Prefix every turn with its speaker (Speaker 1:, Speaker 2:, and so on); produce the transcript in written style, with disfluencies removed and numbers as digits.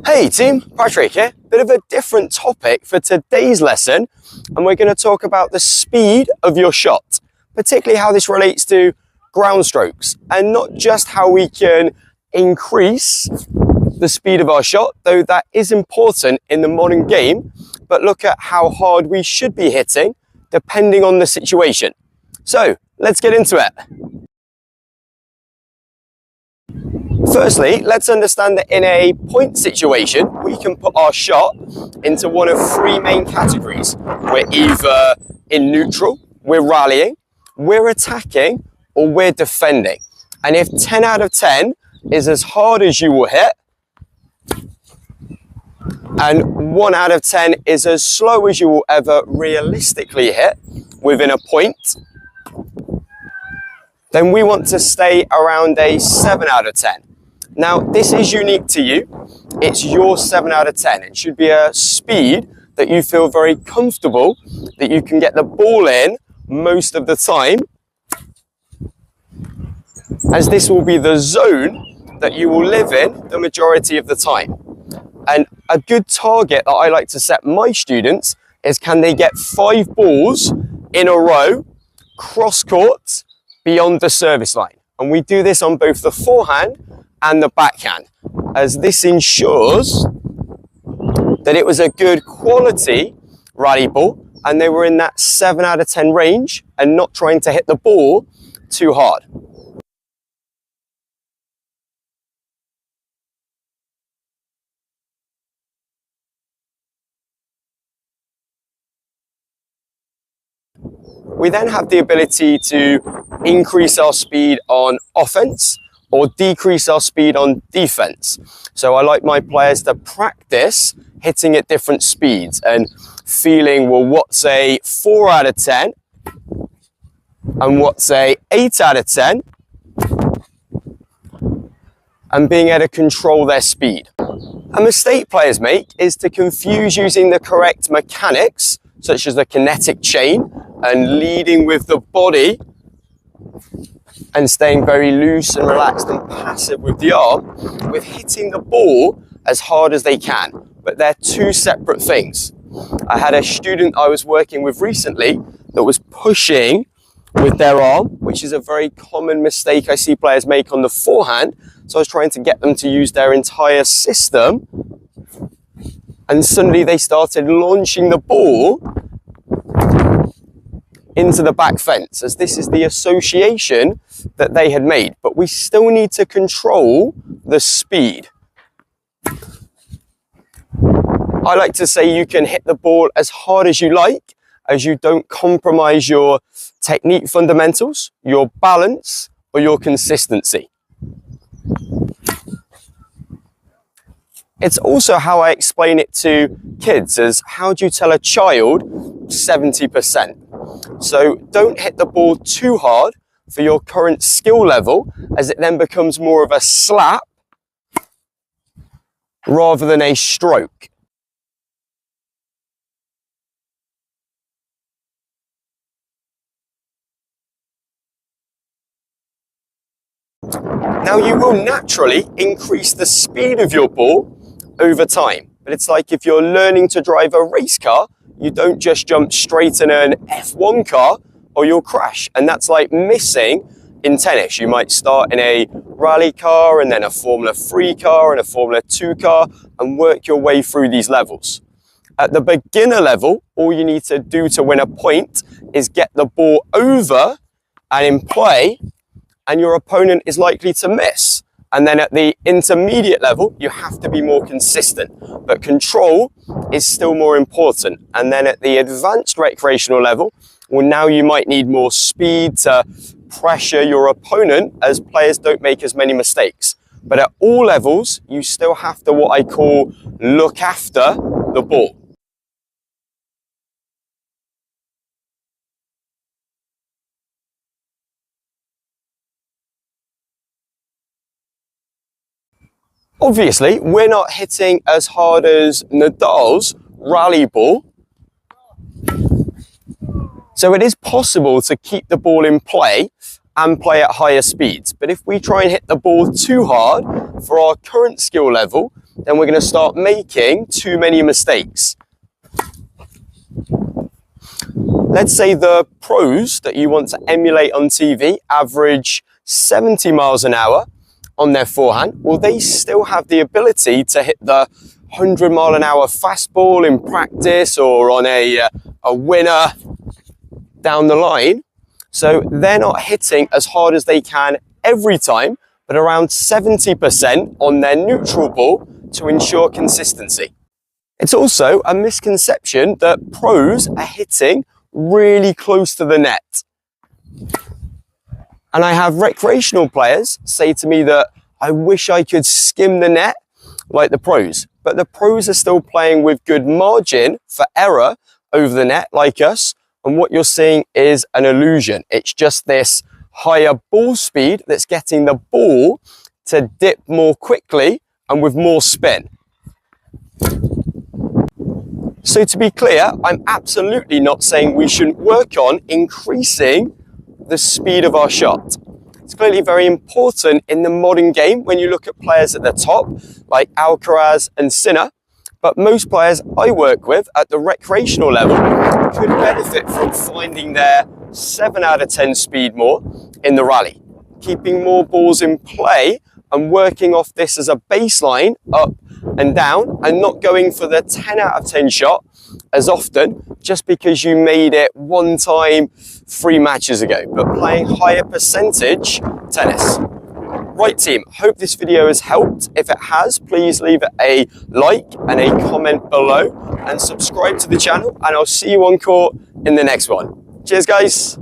Speaker 1: Hey team, Patrick here. Bit of a different topic for today's lesson, and we're going to talk about the speed of your shot, particularly how this relates to ground strokes, and not just how we can increase the speed of our shot, though that is important in the modern game, but look at how hard we should be hitting depending on the situation. So let's get into it. Firstly, let's understand that in a point situation, we can put our shot into one of three main categories. We're either in neutral, we're rallying, we're attacking, or we're defending. And if 10 out of 10 is as hard as you will hit, and 1 out of 10 is as slow as you will ever realistically hit within a point, then we want to stay around a 7 out of 10. Now, this is unique to you. It's your 7 out of 10. It should be a speed that you feel very comfortable, that you can get the ball in most of the time, as this will be the zone that you will live in the majority of the time. And a good target that I like to set my students is, can they get 5 balls in a row, cross court, beyond the service line? And we do this on both the forehand and the backhand, as this ensures that it was a good quality rally ball and they were in that 7 out of 10 range and not trying to hit the ball too hard. We then have the ability to increase our speed on offense or decrease our speed on defense. So I like my players to practice hitting at different speeds and feeling, well, what's a 4 out of 10 and what's a 8 out of 10, and being able to control their speed. A mistake players make is to confuse using the correct mechanics, such as the kinetic chain and leading with the body and staying very loose and relaxed and passive with the arm, with hitting the ball as hard as they can. But they're two separate things. I had a student I was working with recently that was pushing with their arm, which is a very common mistake I see players make on the forehand. So I was trying to get them to use their entire system, and suddenly they started launching the ball into the back fence, as this is the association that they had made. But we still need to control the speed. I like to say you can hit the ball as hard as you like, as you don't compromise your technique fundamentals, your balance, or your consistency. It's also how I explain it to kids, as how do you tell a child 70%? So don't hit the ball too hard for your current skill level, as it then becomes more of a slap rather than a stroke. Now, you will naturally increase the speed of your ball over time, but it's like if you're learning to drive a race car, you don't just jump straight in an F1 car or you'll crash. And that's like missing in tennis. You might start in a rally car and then a Formula 3 car and a Formula 2 car and work your way through these levels. At the beginner level, all you need to do to win a point is get the ball over and in play, and your opponent is likely to miss. And then at the intermediate level, you have to be more consistent, but control is still more important. And then at the advanced recreational level, well, now you might need more speed to pressure your opponent, as players don't make as many mistakes. But at all levels, you still have to, what I call, look after the ball. Obviously, we're not hitting as hard as Nadal's rally ball. So it is possible to keep the ball in play and play at higher speeds. But if we try and hit the ball too hard for our current skill level, then we're going to start making too many mistakes. Let's say the pros that you want to emulate on TV average 70 miles an hour on their forehand. Well, they still have the ability to hit the 100-mile-an-hour fastball in practice or on a winner down the line. So they're not hitting as hard as they can every time, but around 70% on their neutral ball to ensure consistency. It's also a misconception that pros are hitting really close to the net. And I have recreational players say to me that I wish I could skim the net like the pros, but the pros are still playing with good margin for error over the net like us. And what you're seeing is an illusion. It's just this higher ball speed that's getting the ball to dip more quickly and with more spin. So to be clear, I'm absolutely not saying we shouldn't work on increasing the speed of our shot. It's clearly very important in the modern game when you look at players at the top, like Alcaraz and Sinner. But most players I work with at the recreational level could benefit from finding their 7 out of 10 speed more in the rally, keeping more balls in play and working off this as a baseline up and down, and not going for the 10 out of 10 shot as often just because you made it one time 3 matches ago, but playing higher percentage tennis. Right team, hope this video has helped. If it has, please leave it a like and a comment below and subscribe to the channel, and I'll see you on court in the next one. Cheers guys.